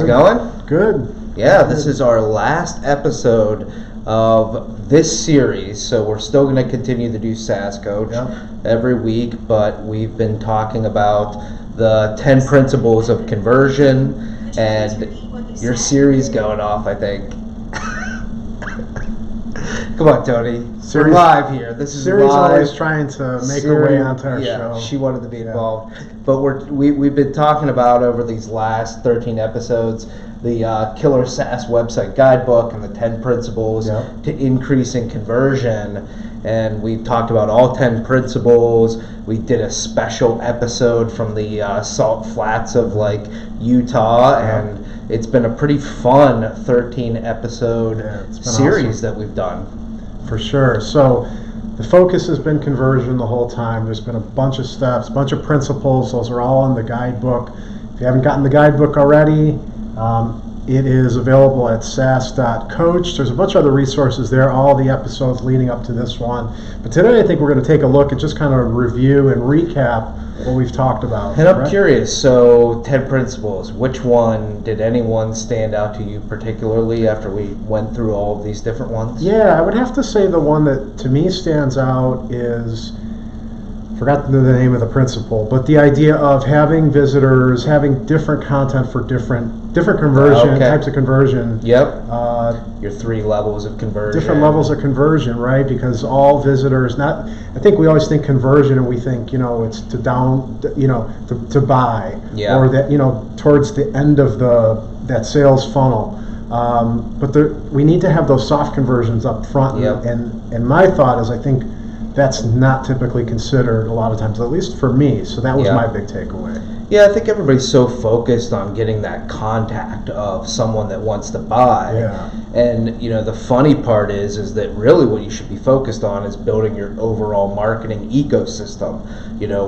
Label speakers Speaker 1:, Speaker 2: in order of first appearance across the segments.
Speaker 1: Going?
Speaker 2: Good.
Speaker 1: Yeah, this is our last episode of this series, so we're still going to continue to do SaaS Coach every week, but we've been talking about the 10 principles of conversion, and your series going off, I think. Come on, Tony. We're live here. This is
Speaker 2: Siri's
Speaker 1: live.
Speaker 2: Always trying to make her way onto our show.
Speaker 1: She wanted to be involved. But we've been talking about over these last 13 episodes the Killer SaaS website guidebook and the 10 principles to increasing conversion. And we talked about all 10 principles. We did a special episode from the Salt Flats of Utah, and it's been a pretty fun 13 episode series that we've done.
Speaker 2: For sure. So the focus has been conversion the whole time. There's been a bunch of steps, a bunch of principles. Those are all in the guidebook. If you haven't gotten the guidebook already, it is available at SaaS.coach. There's a bunch of other resources there, all the episodes leading up to this one. But today I think we're going to take a look and just kind of review and recap what we've talked about.
Speaker 1: And I'm curious, so 10 principles, which one, did anyone stand out to you particularly after we went through all of these different ones?
Speaker 2: Yeah, I would have to say the one that to me stands out is, forgot the name of the principle, but the idea of having visitors, having different content for different conversion, types of conversion.
Speaker 1: Your 3 levels of conversion.
Speaker 2: Different levels of conversion, right? Because all visitors, I think we always think conversion and we think, it's to buy. Or that, towards the end of that sales funnel. But we need to have those soft conversions up front. And my thought is, I think that's not typically considered a lot of times, at least for me. So that was my big takeaway.
Speaker 1: Yeah, I think everybody's so focused on getting that contact of someone that wants to buy. And, the funny part is that really what you should be focused on is building your overall marketing ecosystem.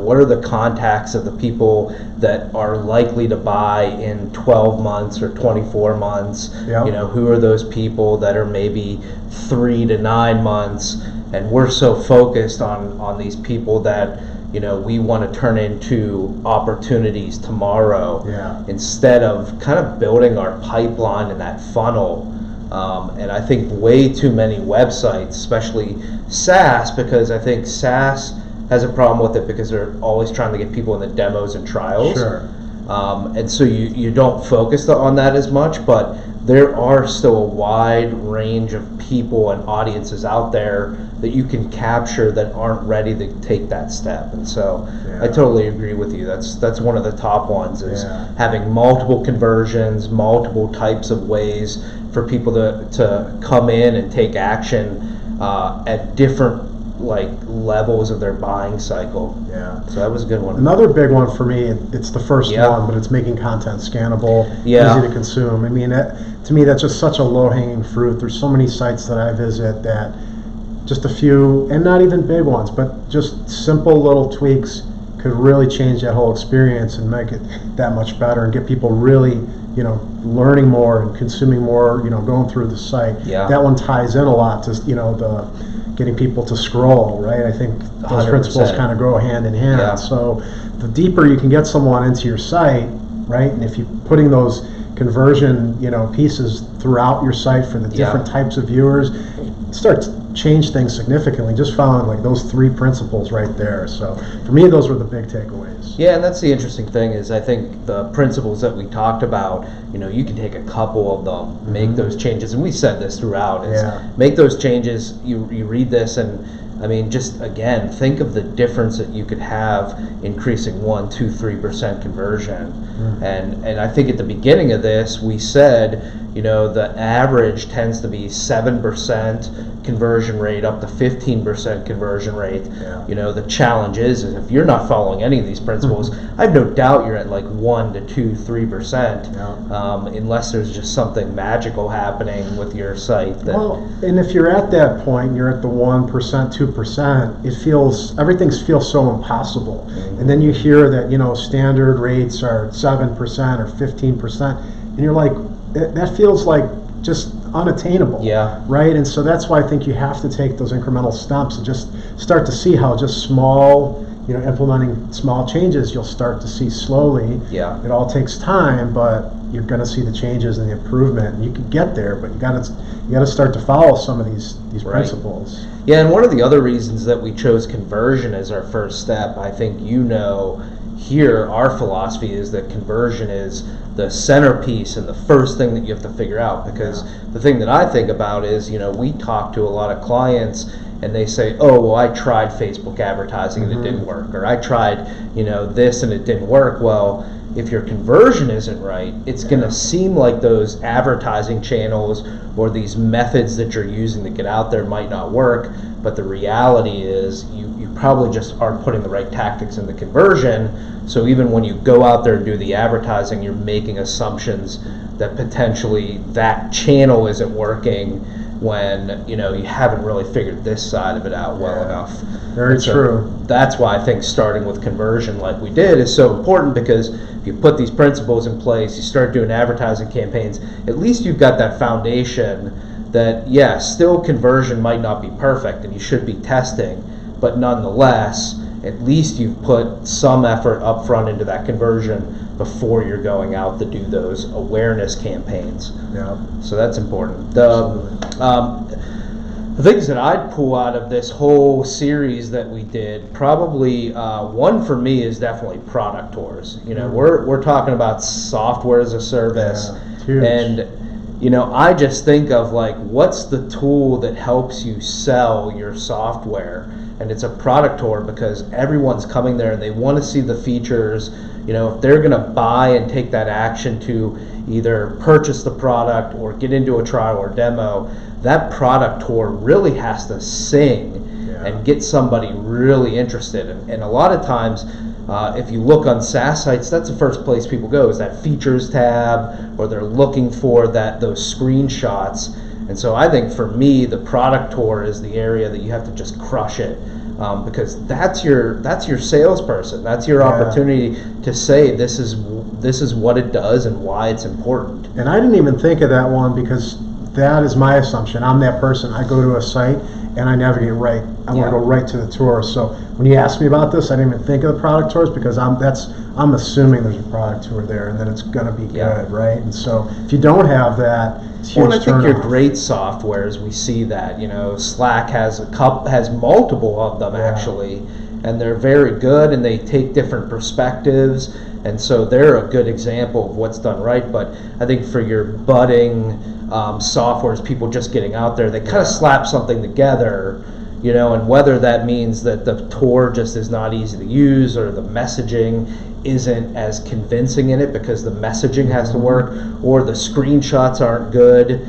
Speaker 1: What are the contacts of the people that are likely to buy in 12 months or 24 months? Who are those people that are maybe 3 to 9 months? And we're so focused on these people that, we want to turn into opportunities tomorrow instead of kind of building our pipeline and that funnel. And I think way too many websites, especially SaaS, because I think SaaS has a problem with it because they're always trying to get people in the demos and trials. And so you don't focus on that as much, but there are still a wide range of people and audiences out there that you can capture that aren't ready to take that step. And so I totally agree with you. That's one of the top ones is having multiple conversions, multiple types of ways for people to come in and take action at different levels of their buying cycle. So that was a good one.
Speaker 2: Another big one for me, it's the first one, but it's making content scannable, easy to consume. I mean, to me, that's just such a low-hanging fruit. There's so many sites that I visit that just a few, and not even big ones, but just simple little tweaks could really change that whole experience and make it that much better and get people really, learning more and consuming more, going through the site. That one ties in a lot to, the getting people to scroll, right? I think those 100%. Principles kind of go hand in hand. So the deeper you can get someone into your site, right? And if you're putting those conversion, pieces throughout your site for the different types of viewers, it starts to change things significantly. Just following those 3 principles right there. So for me, those were the big takeaways.
Speaker 1: Yeah, and that's the interesting thing is I think the principles that we talked about, you can take a couple of them, make those changes, and we said this throughout, is make those changes, you read this, and I mean, just again, think of the difference that you could have increasing 1, 2, 3% conversion. And I think at the beginning of this, we said, the average tends to be 7% conversion rate up to 15% conversion rate. The challenge is if you're not following any of these principles, I have no doubt you're at 1 to 2, 3%, unless there's just something magical happening with your site.
Speaker 2: And if you're at that point, you're at the 1%, 2%, everything feels so impossible. And then you hear that, standard rates are 7% or 15%, and you're like, that feels like just unattainable. Right? And so that's why I think you have to take those incremental steps and just start to see how just small, implementing small changes, you'll start to see slowly.
Speaker 1: Yeah.
Speaker 2: It all takes time, but you're going to see the changes and the improvement. And you can get there, but you got to start to follow some of these principles.
Speaker 1: Yeah, and one of the other reasons that we chose conversion as our first step, I think here our philosophy is that conversion is the centerpiece and the first thing that you have to figure out, because the thing that I think about is, we talk to a lot of clients and they say, oh, well, I tried Facebook advertising and it didn't work, or I tried, this and it didn't work. Well, if your conversion isn't right, it's going to seem like those advertising channels or these methods that you're using to get out there might not work, but the reality is you probably just aren't putting the right tactics in the conversion. So even when you go out there and do the advertising, you're making assumptions that potentially that channel isn't working when you haven't really figured this side of it out well enough.
Speaker 2: Very true.
Speaker 1: That's why I think starting with conversion like we did is so important, because if you put these principles in place, you start doing advertising campaigns, at least you've got that foundation that, still conversion might not be perfect and you should be testing, but nonetheless, at least you've put some effort up front into that conversion before you're going out to do those awareness campaigns.
Speaker 2: Yeah.
Speaker 1: So that's important. The things that I'd pull out of this whole series that we did, probably one for me is definitely product tours. We're talking about software as a service, and I just think of what's the tool that helps you sell your software, and it's a product tour, because everyone's coming there and they want to see the features. If they're going to buy and take that action to either purchase the product or get into a trial or demo, that product tour really has to sing and get somebody really interested. And a lot of times, if you look on SaaS sites, that's the first place people go, is that features tab, or they're looking for those screenshots. And so I think for me, the product tour is the area that you have to just crush it. Because that's your salesperson. That's your opportunity to say this is what it does and why it's important.
Speaker 2: And I didn't even think of that one, because that is my assumption. I'm that person. I go to a site and I navigate right. I want to go right to the tour. So when you asked me about this, I didn't even think of the product tours, because I'm assuming there's a product tour there and that it's going to be good, right? And so if you don't have that, it's huge.
Speaker 1: Well, I think your great softwares, we see that. Slack has multiple of them actually, and they're very good, and they take different perspectives, and so they're a good example of what's done right. But I think for your budding softwares, people just getting out there, they kind of slap something together, and whether that means that the tour just is not easy to use, or the messaging isn't as convincing in it because the messaging has to work, or the screenshots aren't good,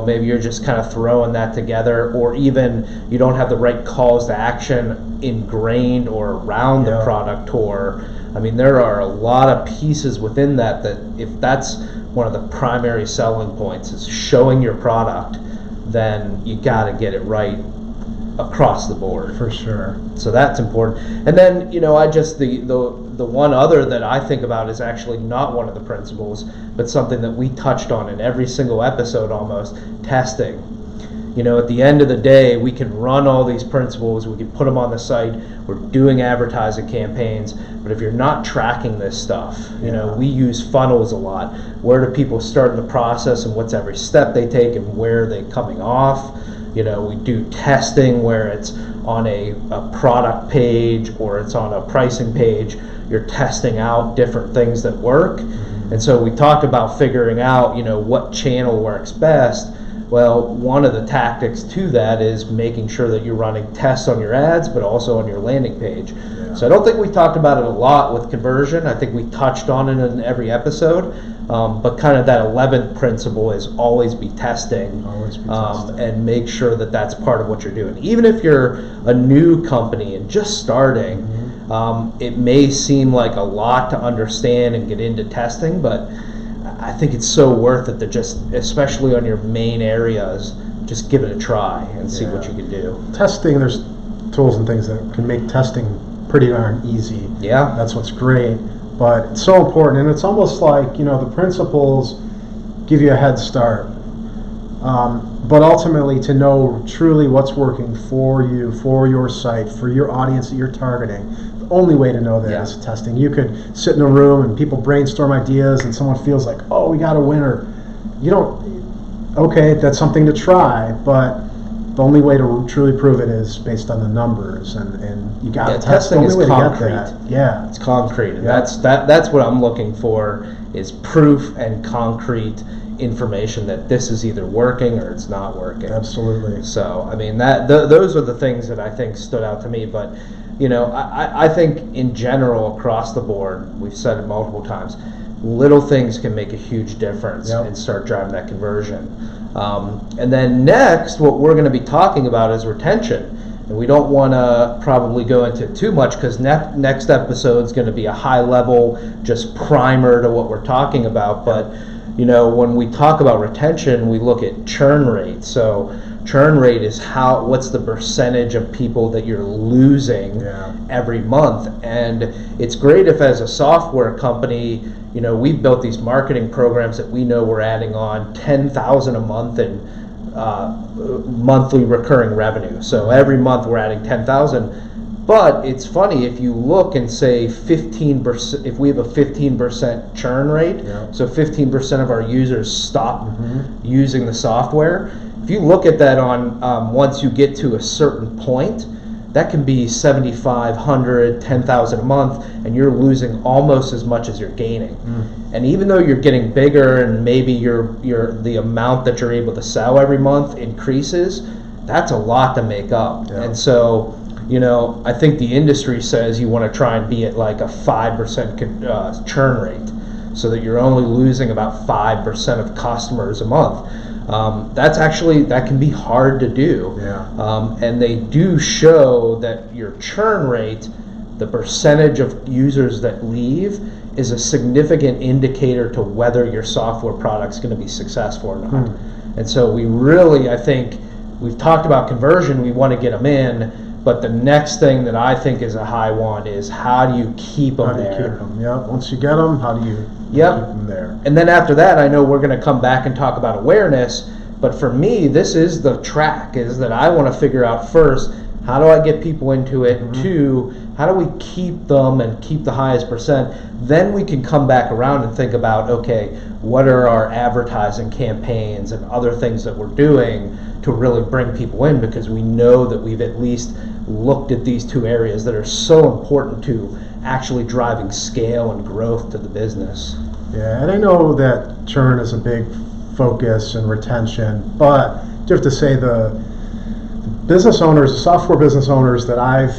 Speaker 1: maybe you're just kind of throwing that together, or even you don't have the right calls to action ingrained or around the product tour. I mean, there are a lot of pieces within that if that's one of the primary selling points is showing your product, then you got to get it right across the board.
Speaker 2: For sure.
Speaker 1: So that's important. And then, I just, the one other that I think about is actually not one of the principles, but something that we touched on in every single episode almost, testing. At the end of the day, we can run all these principles, we can put them on the site, we're doing advertising campaigns, but if you're not tracking this stuff, we use funnels a lot. Where do people start in the process, and what's every step they take, and where are they coming off? We do testing where it's on a product page or it's on a pricing page. You're testing out different things that work. And so we talked about figuring out, what channel works best. Well, one of the tactics to that is making sure that you're running tests on your ads, but also on your landing page. So I don't think we talked about it a lot with conversion. I think we touched on it in every episode. But kind of that 11th principle is always be testing. And make sure that that's part of what you're doing. Even if you're a new company and just starting, it may seem like a lot to understand and get into testing, but I think it's so worth it to just, especially on your main areas, just give it a try and see what you can do.
Speaker 2: Testing, there's tools and things that can make testing pretty darn easy.
Speaker 1: Yeah.
Speaker 2: That's what's great. But it's so important, and it's almost like, the principles give you a head start. But ultimately, to know truly what's working for you, for your site, for your audience that you're targeting, the only way to know that is testing. You could sit in a room and people brainstorm ideas and someone feels like, oh, we got a winner. You don't, okay, that's something to try, but the only way to truly prove it is based on the numbers, and you got to test.
Speaker 1: Testing is concrete.
Speaker 2: Yeah,
Speaker 1: it's concrete, and that's what I'm looking for, is proof and concrete information that this is either working or it's not working.
Speaker 2: Absolutely.
Speaker 1: So I mean those are the things that I think stood out to me. But I think in general across the board, we've said it multiple times, little things can make a huge difference and start driving that conversion. And then next, what we're going to be talking about is retention. And we don't want to probably go into too much, because next episode is going to be a high level, just primer to what we're talking about. But when we talk about retention, we look at churn rate. So churn rate is what's the percentage of people that you're losing every month. And it's great if, as a software company, we've built these marketing programs that we know we're adding on 10,000 a month in monthly recurring revenue. So every month we're adding 10,000. But it's funny, if you look and say 15%, if we have a 15% churn rate, so 15% of our users stop using the software. If you look at that on once you get to a certain point, that can be 7,500, 10,000 a month, and you're losing almost as much as you're gaining. And even though you're getting bigger and maybe the amount that you're able to sell every month increases, that's a lot to make up. And so, I think the industry says you want to try and be at like a 5% churn rate, so that you're only losing about 5% of customers a month. That can be hard to do. And they do show that your churn rate, the percentage of users that leave, is a significant indicator to whether your software product's going to be successful or not. And so I think we've talked about conversion, we want to get them in, but the next thing that I think is a high one is, how do you keep them there?
Speaker 2: Once you get them, how do you keep them there?
Speaker 1: And then after that, I know we're going to come back and talk about awareness, but for me, this is the track, is that I want to figure out first, how do I get people into it? 2, how do we keep them and keep the highest percent? Then we can come back around and think about, okay, what are our advertising campaigns and other things that we're doing to really bring people in, because we know that we've at least looked at these 2 areas that are so important to actually driving scale and growth to the business.
Speaker 2: Yeah, and I know that churn is a big focus and retention, but you have to say the business owners, the software business owners that I've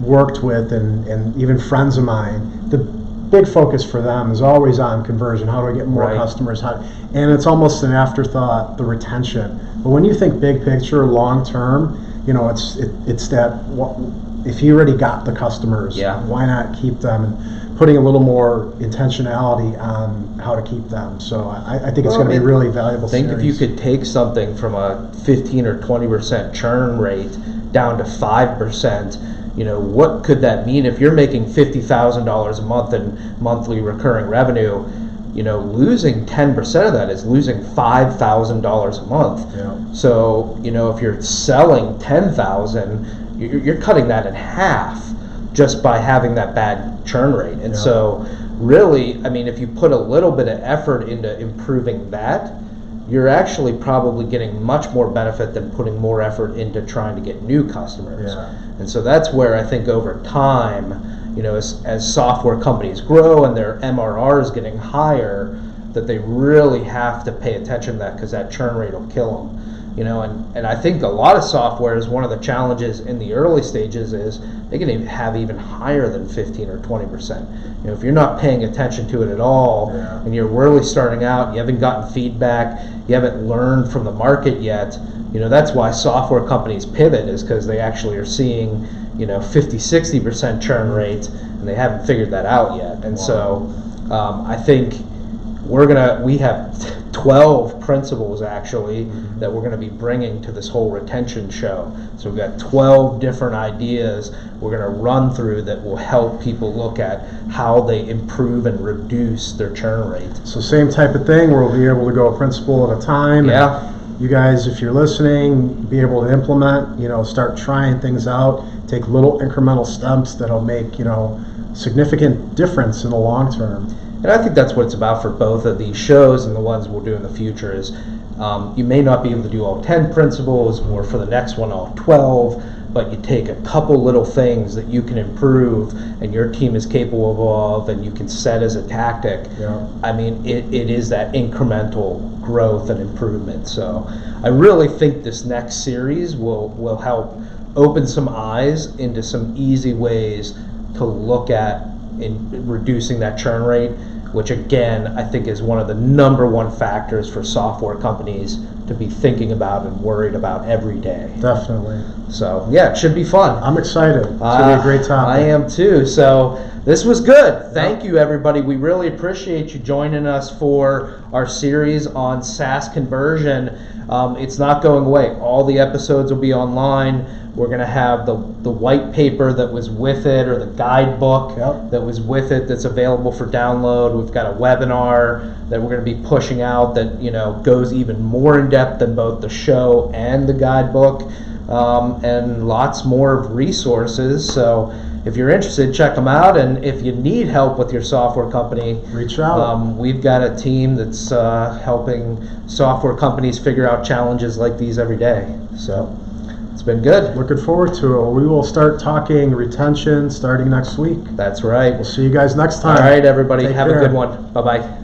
Speaker 2: worked with, and even friends of mine, the big focus for them is always on conversion. How do I get more customers? And it's almost an afterthought, the retention. But when you think big picture, long term, it's that, if you already got the customers, why not keep them? And putting a little more intentionality on how to keep them. So I think it's going to be a really valuable series.
Speaker 1: If you could take something from a 15 or 20% churn rate down to 5%, what could that mean? If you're making $50,000 a month in monthly recurring revenue, losing 10% of that is losing $5,000 a month. So, if you're selling 10,000, you're cutting that in half just by having that bad churn rate. And so really, if you put a little bit of effort into improving that, you're actually probably getting much more benefit than putting more effort into trying to get new customers. And so that's where I think over time, as software companies grow and their MRR is getting higher, that they really have to pay attention to that, because that churn rate will kill them. And I think a lot of software is one of the challenges in the early stages is they can have even higher than 15 or 20%. If you're not paying attention to it at all, and you're really starting out, you haven't gotten feedback, you haven't learned from the market yet, that's why software companies pivot, is because they actually are seeing 50-60% churn rates, and they haven't figured that out yet. And so I think we have 12 principles actually that we're going to be bringing to this whole retention show. So we've got 12 different ideas we're going to run through that will help people look at how they improve and reduce their churn rate.
Speaker 2: So same type of thing, we'll be able to go a principle at a time. you guys, if you're listening, be able to implement, start trying things out, take little incremental steps that'll make, significant difference in the long term.
Speaker 1: And I think that's what it's about for both of these shows and the ones we'll do in the future is you may not be able to do all 10 principles, or for the next one all 12, but you take a couple little things that you can improve and your team is capable of and you can set as a tactic.
Speaker 2: Yeah.
Speaker 1: I mean, it is that incremental growth and improvement. So I really think this next series will help open some eyes into some easy ways to look at in reducing that churn rate, which again, I think is one of the number one factors for software companies to be thinking about and worried about every day.
Speaker 2: Definitely.
Speaker 1: So yeah, it should be fun.
Speaker 2: I'm excited. It's going to be a great topic.
Speaker 1: I am too. So this was good. Thank you, everybody. We really appreciate you joining us for our series on SaaS conversion. It's not going away. All the episodes will be online. We're going to have the white paper that was with it, or the guidebook that was with it, that's available for download. We've got a webinar that we're going to be pushing out that goes even more in depth than both the show and the guidebook, and lots more resources. So if you're interested, check them out. And if you need help with your software company,
Speaker 2: reach out.
Speaker 1: We've got a team that's helping software companies figure out challenges like these every day. So it's been good.
Speaker 2: Looking forward to it. We will start talking retention starting next week.
Speaker 1: That's right.
Speaker 2: We'll see you guys next time.
Speaker 1: All right, everybody.
Speaker 2: Take
Speaker 1: Have
Speaker 2: care.
Speaker 1: a good one. Bye-bye.